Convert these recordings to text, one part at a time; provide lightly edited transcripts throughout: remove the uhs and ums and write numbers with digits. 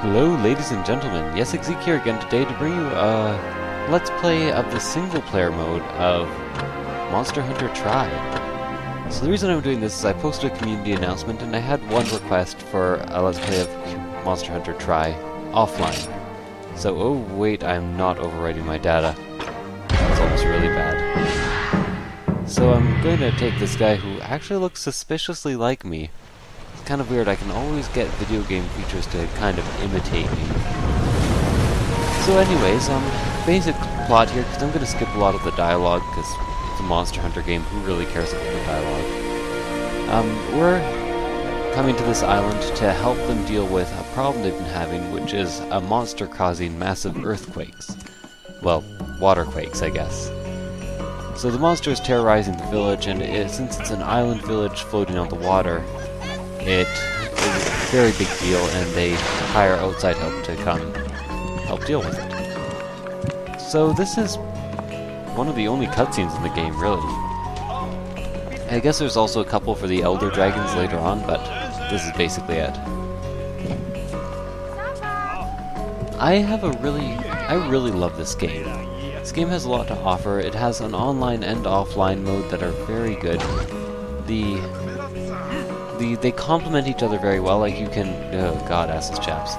Hello ladies and gentlemen, Yessik here again today to bring you a Let's Play of the single player mode of Monster Hunter Tri. So the reason I'm doing this is I posted a community announcement and I had one request for a Let's Play of Monster Hunter Tri offline. So, oh wait, I'm not overwriting my data. That's almost really bad. So I'm going to take this guy who actually looks suspiciously like me. It's kind of weird, I can always get video game features to kind of imitate me. So anyways, basic plot here, because I'm going to skip a lot of the dialogue, because it's a Monster Hunter game, who really cares about the dialogue? We're coming to this island to help them deal with a problem they've been having, which is a monster causing massive earthquakes. Well, waterquakes, I guess. So the monster is terrorizing the village, and since it's an island village floating on the water, it is a very big deal, and they hire outside help to come help deal with it. So this is one of the only cutscenes in the game, really. I guess there's also a couple for the Elder Dragons later on, but this is basically it. I really love this game. This game has a lot to offer. It has an online and offline mode that are very good. They complement each other very well. Like you can, oh god, asses chaps.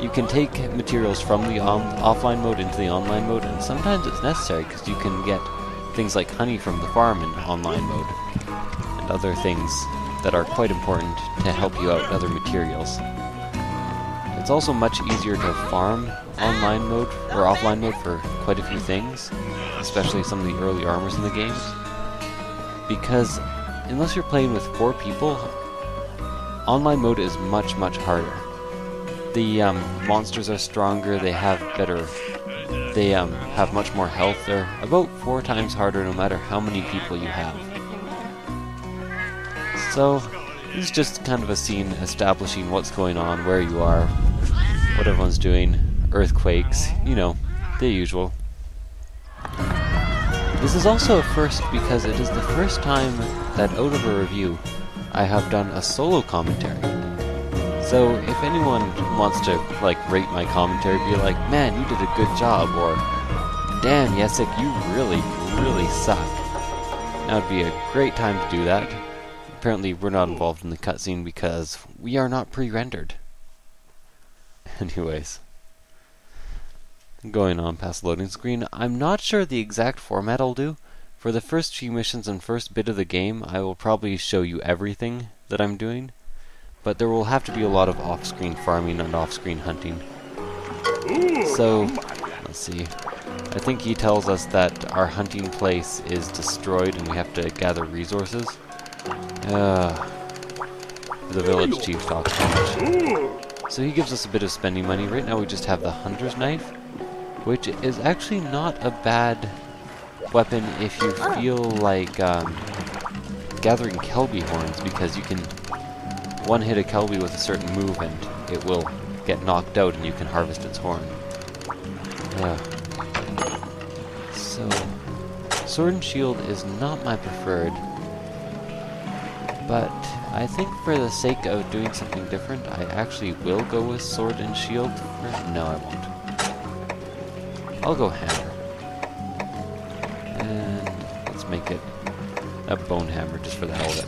You can take materials from the offline mode into the online mode, and sometimes it's necessary because you can get things like honey from the farm in online mode, and other things that are quite important to help you out with other materials. It's also much easier to farm online mode or offline mode for quite a few things, especially some of the early armors in the games, because unless you're playing with 4 people, online mode is much harder. The monsters are stronger, they have much more health, they're about 4 times harder no matter how many people you have. So, this is just kind of a scene establishing what's going on, where you are, what everyone's doing, earthquakes, you know, the usual. This is also a first because it is the first time that out of a review I have done a solo commentary. So if anyone wants to like rate my commentary, be like, man, you did a good job, or damn, Yessik, you really suck. That would be a great time to do that. Apparently we're not involved in the cutscene because we are not pre-rendered. Anyways. Going on past the loading screen, I'm not sure the exact format I'll do. For the first few missions and first bit of the game, I will probably show you everything that I'm doing, but there will have to be a lot of off-screen farming and off-screen hunting. So, let's see. I think he tells us that our hunting place is destroyed and we have to gather resources. The village chief talks too much. So he gives us a bit of spending money. Right now we just have the hunter's knife, which is actually not a bad weapon if you feel like gathering Kelby horns, because you can one-hit a Kelby with a certain move and it will get knocked out and you can harvest its horn. So, sword and shield is not my preferred, but I think for the sake of doing something different, I actually will go with sword and shield. No, I won't. I'll go hammer. And let's make it a bone hammer just for the hell of it.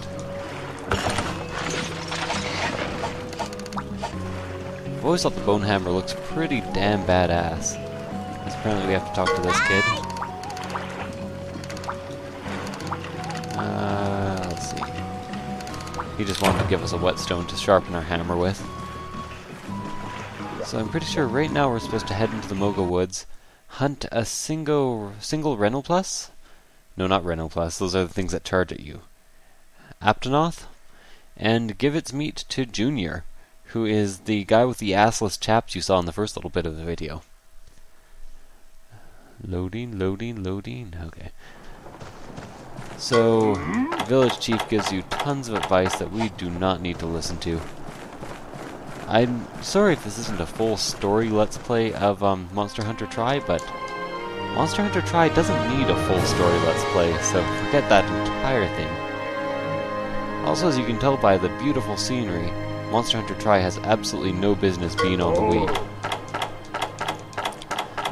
I've always thought the bone hammer looks pretty damn badass. Because apparently we have to talk to this kid. Let's see. He just wanted to give us a whetstone to sharpen our hammer with. So I'm pretty sure right now we're supposed to head into the Moga Woods, hunt a single Renault Plus? No, not Renault Plus, those are the things that charge at you. Aptonoth? And give its meat to Junior, who is the guy with the assless chaps you saw in the first little bit of the video. Loading. Okay. So, the village chief gives you tons of advice that we do not need to listen to. I'm sorry if this isn't a full story Let's Play of Monster Hunter Tri, but Monster Hunter Tri doesn't need a full story Let's Play, so forget that entire thing. Also, as you can tell by the beautiful scenery, Monster Hunter Tri has absolutely no business being on the Wii.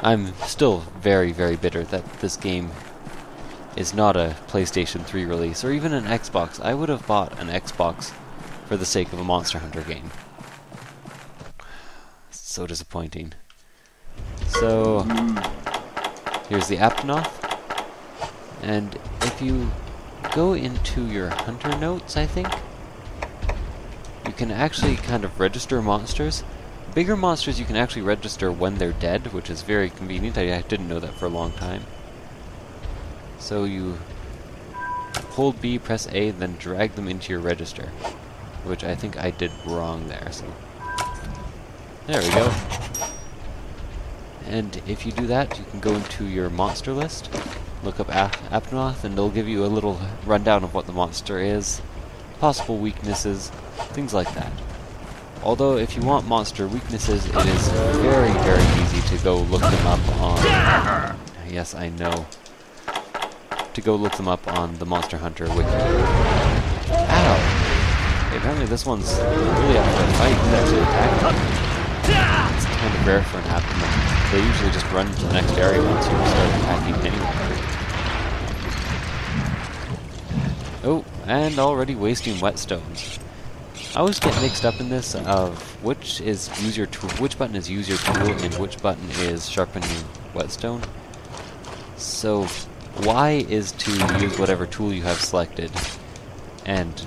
I'm still very, very bitter that this game is not a PlayStation 3 release, or even an Xbox. I would have bought an Xbox for the sake of a Monster Hunter game. So disappointing. So, here's the Aptonoth. And if you go into your Hunter Notes, I think, you can actually kind of register monsters. Bigger monsters you can actually register when they're dead, which is very convenient. I didn't know that for a long time. So you hold B, press A, then drag them into your register, which I think I did wrong there. So there we go. And if you do that, you can go into your monster list, look up Aptonoth, and it'll give you a little rundown of what the monster is, possible weaknesses, things like that. Although, if you want monster weaknesses, it is very, very easy to go look them up on... Yes, I know. To go look them up on the Monster Hunter wiki. Ow! Apparently this one's really up for a fight to actually attack them. It's kind of rare for an Aptonoth. They usually just run to the next area once you start attacking anyway. Oh, and already wasting whetstones. I always get mixed up in this of which is use your tool, which button is use your tool, and which button is sharpen your whetstone. So Y is to use whatever tool you have selected, and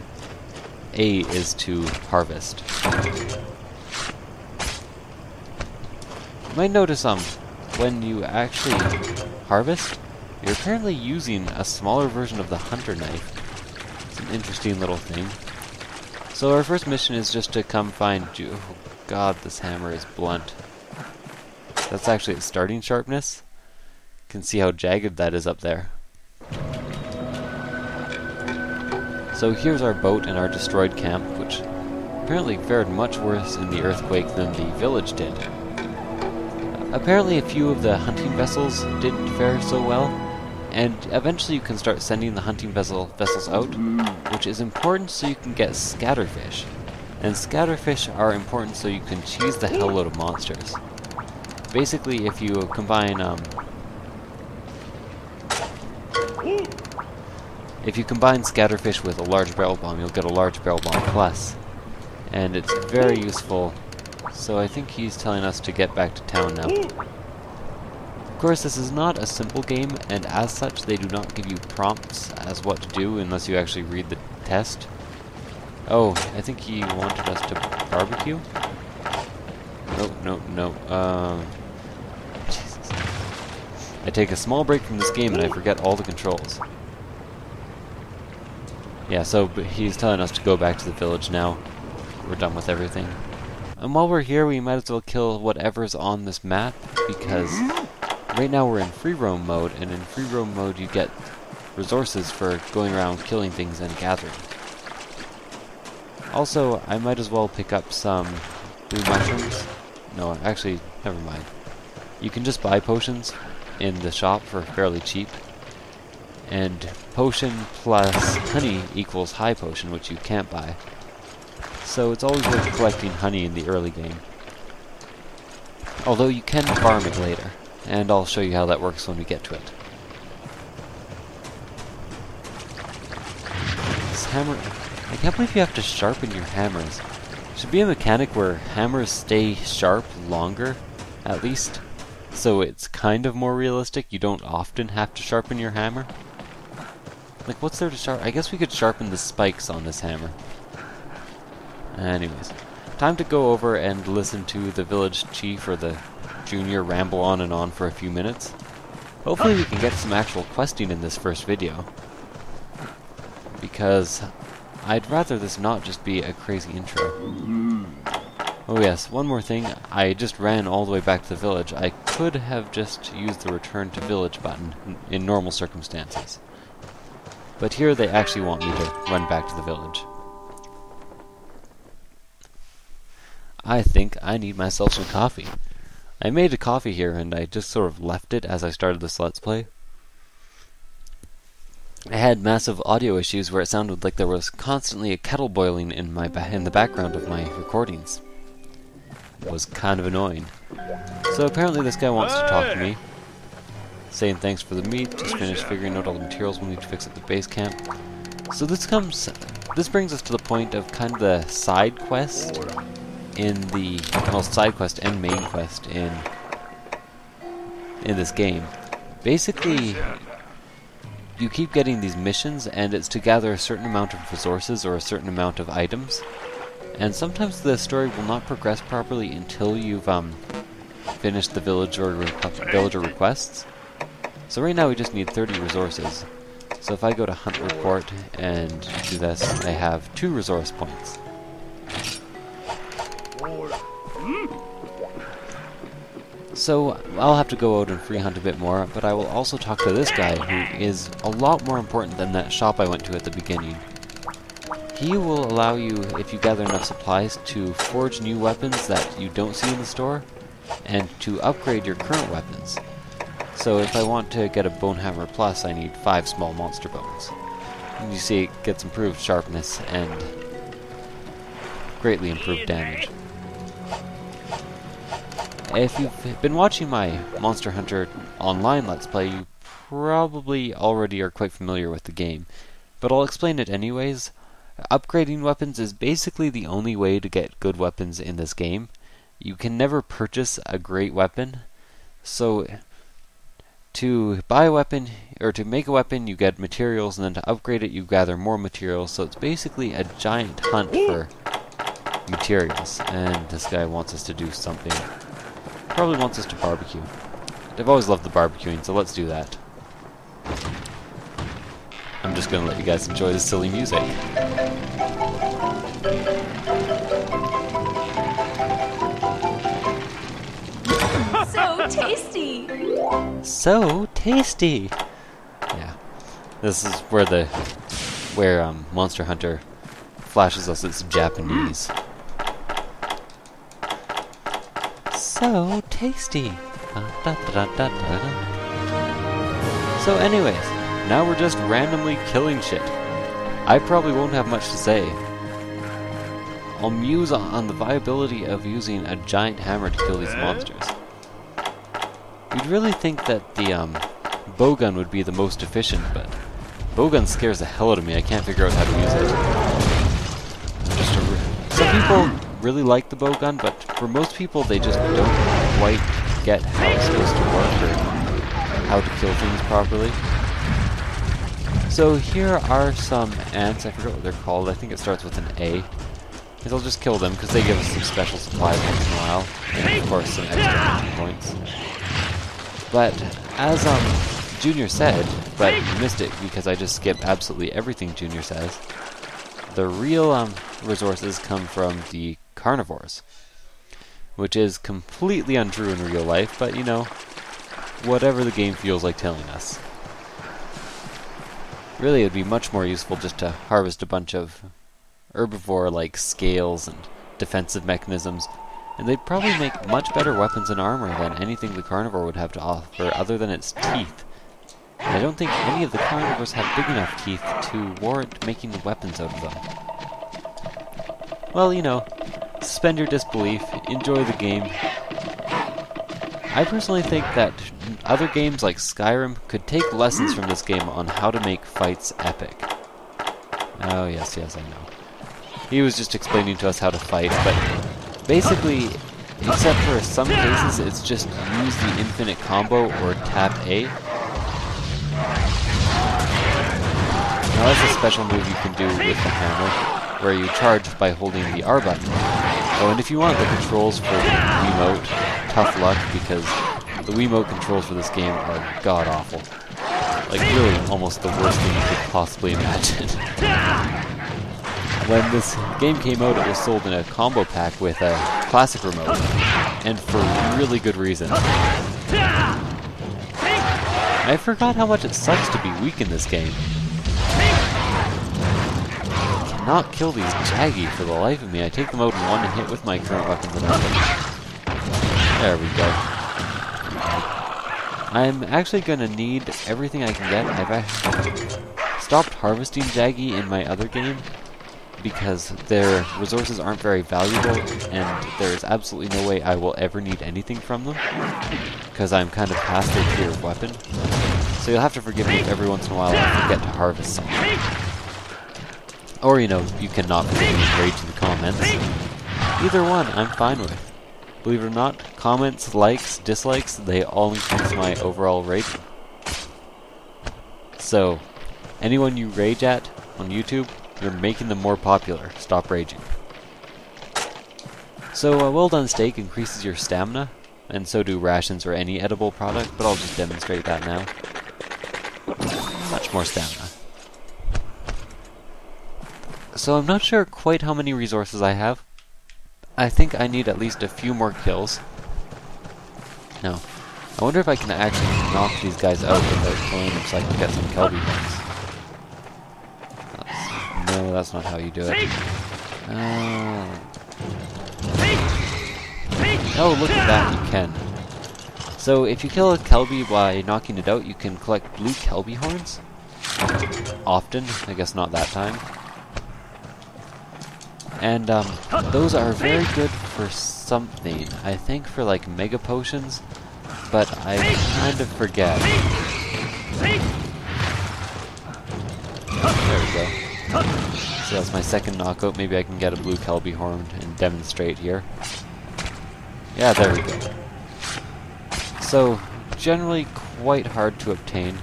A is to harvest. You might notice when you actually harvest, you're apparently using a smaller version of the hunter knife. It's an interesting little thing. So our first mission is just to come find you. Oh god, this hammer is blunt. That's actually its starting sharpness. You can see how jagged that is up there. So here's our boat and our destroyed camp, which apparently fared much worse in the earthquake than the village did. Apparently a few of the hunting vessels didn't fare so well, and eventually you can start sending the hunting vessels out, which is important so you can get scatterfish. And scatterfish are important so you can cheese the hell out of monsters. Basically, if you combine scatterfish with a large barrel bomb, you'll get a large barrel bomb plus. And it's very useful, so I think he's telling us to get back to town now. Of course, this is not a simple game, and as such, they do not give you prompts as what to do unless you actually read the test. Oh, I think he wanted us to barbecue? No. Jesus. I take a small break from this game and I forget all the controls. Yeah, so he's telling us to go back to the village now. We're done with everything. And while we're here, we might as well kill whatever's on this map, because right now we're in free roam mode, and in free roam mode you get resources for going around killing things and gathering. Also, I might as well pick up some blue mushrooms. No, actually, never mind. You can just buy potions in the shop for fairly cheap. And potion plus honey equals high potion, which you can't buy. So it's always worth collecting honey in the early game. Although you can farm it later, and I'll show you how that works when we get to it. This hammer... I can't believe you have to sharpen your hammers. There should be a mechanic where hammers stay sharp longer, at least, so it's kind of more realistic. You don't often have to sharpen your hammer. Like, what's there to sharpen? I guess we could sharpen the spikes on this hammer. Anyways, time to go over and listen to the village chief or the junior ramble on and on for a few minutes. Hopefully we can get some actual questing in this first video, because I'd rather this not just be a crazy intro. Oh yes, one more thing. I just ran all the way back to the village. I could have just used the return to village button in normal circumstances. But here they actually want me to run back to the village. I think I need myself some coffee. I made a coffee here and I just sort of left it as I started this Let's Play. I had massive audio issues where it sounded like there was constantly a kettle boiling in the background of my recordings. It was kind of annoying. So apparently this guy wants to talk to me, saying thanks for the meat, just finished figuring out all the materials we'll need to fix at the base camp. So this brings us to the point of kind of the side quest in the, well, side quest and main quest in this game. Basically, you keep getting these missions, and it's to gather a certain amount of resources or a certain amount of items. And sometimes the story will not progress properly until you've finished the villager requests. So right now we just need 30 resources. So if I go to Hunt Report and do this, I have 2 resource points. So I'll have to go out and free hunt a bit more, but I will also talk to this guy who is a lot more important than that shop I went to at the beginning. He will allow you, if you gather enough supplies, to forge new weapons that you don't see in the store, and to upgrade your current weapons. So if I want to get a Bone Hammer Plus, I need 5 small monster bones. And you see it gets improved sharpness and greatly improved damage. If you've been watching my Monster Hunter Online Let's Play, you probably already are quite familiar with the game. But I'll explain it anyways. Upgrading weapons is basically the only way to get good weapons in this game. You can never purchase a great weapon. So to buy a weapon, or to make a weapon, you get materials, and then to upgrade it, you gather more materials. So it's basically a giant hunt for materials. And this guy wants us to do something. Probably wants us to barbecue. I've always loved the barbecuing, so let's do that. I'm just gonna let you guys enjoy the silly music. So tasty! So tasty! Yeah. This is where Monster Hunter flashes us its Japanese. So tasty! So anyways, now we're just randomly killing shit. I probably won't have much to say. I'll muse on the viability of using a giant hammer to kill these monsters. You'd really think that the bowgun would be the most efficient, but bowgun scares the hell out of me. I can't figure out how to use it. Some people really like the bowgun, but for most people they just don't quite get how it's supposed to work or how to kill things properly. So here are some ants. I forget what they're called. I think it starts with an A. I'll just kill them because they give us some special supplies once in a while, and of course some extra entry points. But as Junior said, but you missed it because I just skipped absolutely everything Junior says, the real resources come from the carnivores, which is completely untrue in real life, but you know, whatever the game feels like telling us. Really, it would be much more useful just to harvest a bunch of herbivore like scales and defensive mechanisms, and they'd probably make much better weapons and armor than anything the carnivore would have to offer other than its teeth. And I don't think any of the carnivores have big enough teeth to warrant making weapons out of them. Well, you know, suspend your disbelief, enjoy the game. I personally think that other games like Skyrim could take lessons from this game on how to make fights epic. Oh yes, I know. He was just explaining to us how to fight, but basically, except for some cases, it's just use the infinite combo or tap A. Now that's a special move you can do with the hammer, where you charge by holding the R button. Oh, and if you want the controls for the Wiimote, tough luck, because the Wiimote controls for this game are god-awful. Like, really, almost the worst thing you could possibly imagine. When this game came out, it was sold in a combo pack with a classic remote, and for really good reason. I forgot how much it sucks to be weak in this game. I cannot kill these Jaggy for the life of me. I take them out in one hit with my current weapons and everything. There we go. I'm actually going to need everything I can get. I've stopped harvesting Jaggy in my other game because their resources aren't very valuable, and there is absolutely no way I will ever need anything from them, because I'm kind of past their tier of weapon. So you'll have to forgive me if every once in a while I forget to harvest something. Or, you know, you cannot forgive me and rage in the comments. Either one, I'm fine with. Believe it or not, comments, likes, dislikes, they all increase my overall rating. So, anyone you rage at on YouTube, you're making them more popular. Stop raging. So a well-done steak increases your stamina, and so do rations or any edible product, but I'll just demonstrate that now. Much more stamina. So I'm not sure quite how many resources I have. I think I need at least a few more kills. Now, I wonder if I can actually knock these guys out without killing them so I can get some Kelby points. No, that's not how you do it. Oh, look at that, you can. So, if you kill a Kelby by knocking it out, you can collect blue Kelby horns. Often, I guess not that time. And, those are very good for something. I think for, like, mega potions, but I kind of forget. There we go. So that's my second knockout. Maybe I can get a blue Kelby horn and demonstrate here. Yeah, there we go. So, generally quite hard to obtain,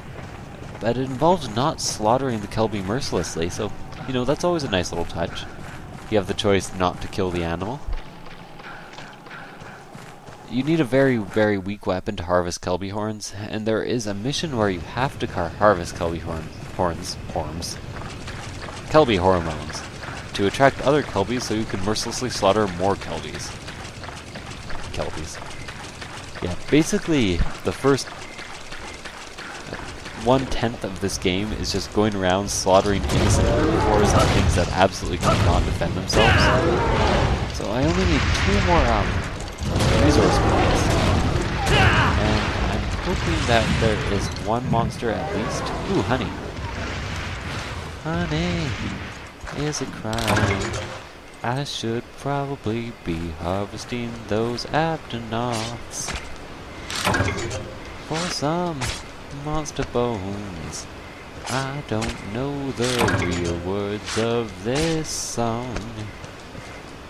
but it involves not slaughtering the Kelby mercilessly, so, you know, that's always a nice little touch. You have the choice not to kill the animal. You need a very, very weak weapon to harvest Kelby horns, and there is a mission where you have to harvest Kelby Kelby hormones to attract other Kelbys so you can mercilessly slaughter more Kelbys. Yeah, basically the first 1/10 of this game is just going around slaughtering innocent herbivores and things that absolutely cannot defend themselves. So I only need 2 more resource points. And I'm hoping that there is one monster at least. Ooh, honey. Honey is a crime. I should probably be harvesting those Abdonots for some monster bones. I don't know the real words of this song,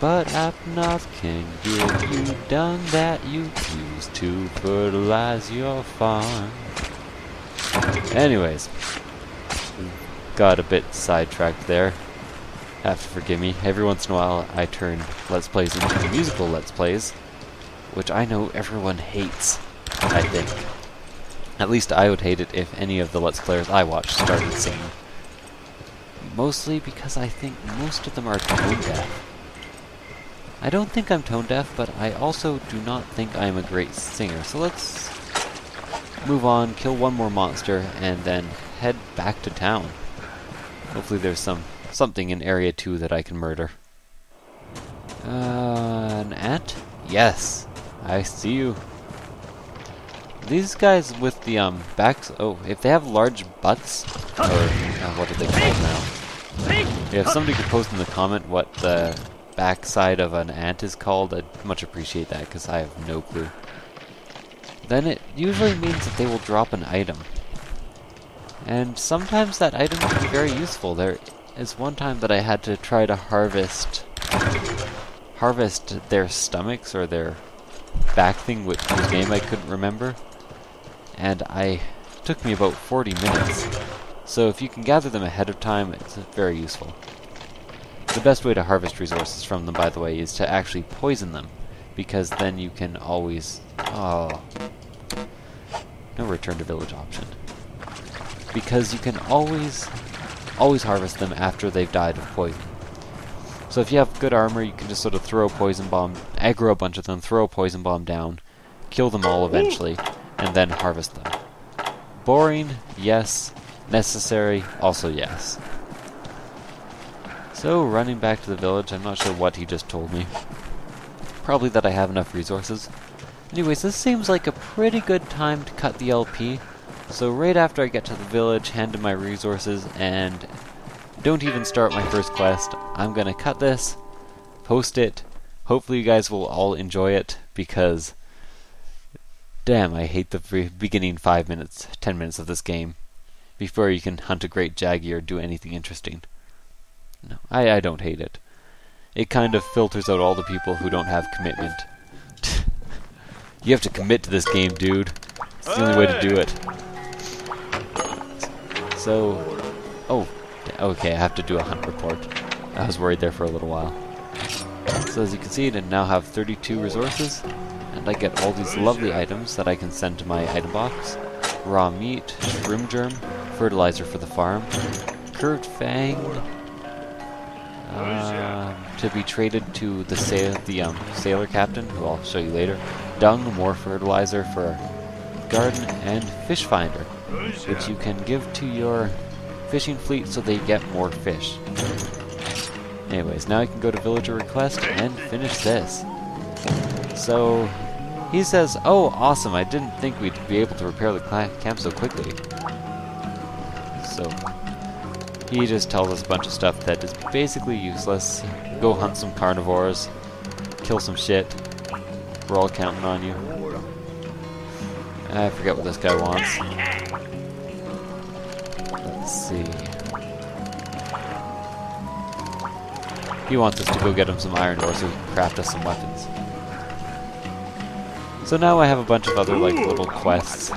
but Abdonots can give you dung that you use to fertilize your farm. Anyways, got a bit sidetracked there. Have to forgive me. Every once in a while I turn Let's Plays into musical Let's Plays, which I know everyone hates, I think. At least I would hate it if any of the Let's Players I watch started singing. Mostly because I think most of them are tone deaf. I don't think I'm tone deaf, but I also do not think I'm a great singer. So let's move on, kill one more monster, and then head back to town. Hopefully there's something in Area 2 that I can murder. An ant? Yes! I see you. These guys with the backs, oh, if they have large butts, or what are they called now? Yeah, if somebody could post in the comment what the backside of an ant is called, I'd much appreciate that, because I have no clue. Then it usually means that they will drop an item. And sometimes that item can be very useful. There is one time that I had to try to harvest their stomachs, or their back thing, whose name I couldn't remember. And it took me about 40 minutes. So if you can gather them ahead of time, it's very useful. The best way to harvest resources from them, by the way, is to actually poison them, because then you can always... Oh. No return to village option. Because you can always harvest them after they've died of poison. So if you have good armor, you can just sort of throw a poison bomb, aggro a bunch of them, throw a poison bomb down, kill them all eventually, and then harvest them. Boring, yes. Necessary, also yes. So, running back to the village, I'm not sure what he just told me. Probably that I have enough resources. Anyways, this seems like a pretty good time to cut the LP. So right after I get to the village, hand in my resources, and don't even start my first quest, I'm gonna cut this, post it. Hopefully you guys will all enjoy it, because damn, I hate the beginning 5 minutes, 10 minutes of this game before you can hunt a great Jaggy or do anything interesting. No, I don't hate it. It kind of filters out all the people who don't have commitment. You have to commit to this game, dude. It's the only way to do it. So, oh, okay, I have to do a hunt report. I was worried there for a little while. So as you can see, I now have 32 resources, and I get all these lovely items that I can send to my item box. Raw meat, shroom germ, fertilizer for the farm, curved fang, to be traded to the sailor captain, who I'll show you later. Dung, more fertilizer for our garden, and fish finder, which you can give to your fishing fleet so they get more fish. Anyways, now I can go to villager request and finish this. So he says, "Oh, awesome! I didn't think we'd be able to repair the camp so quickly." So he just tells us a bunch of stuff that is basically useless. Go hunt some carnivores, kill some shit. We're all counting on you. I forget what this guy wants. Let's see. He wants us to go get him some iron ore so he can craft us some weapons. So now I have a bunch of other like little quests.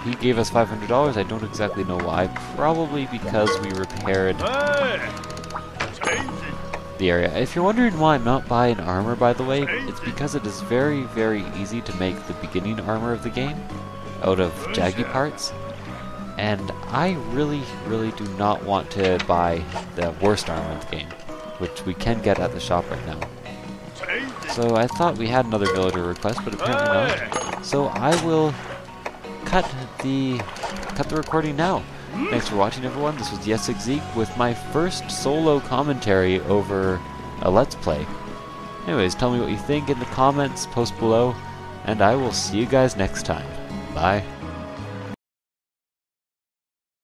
He gave us $500. I don't exactly know why. Probably because we repaired the area. If you're wondering why I'm not buying armor, by the way, it's because it is very, very easy to make the beginning armor of the game out of Jaggy parts. And I really, really do not want to buy the worst armor of the game, which we can get at the shop right now. So I thought we had another villager request, but apparently not. So I will cut the recording now. Thanks for watching, everyone. This was Yessik with my first solo commentary over a Let's Play. Anyways, tell me what you think in the comments, post below, and I will see you guys next time. Bye.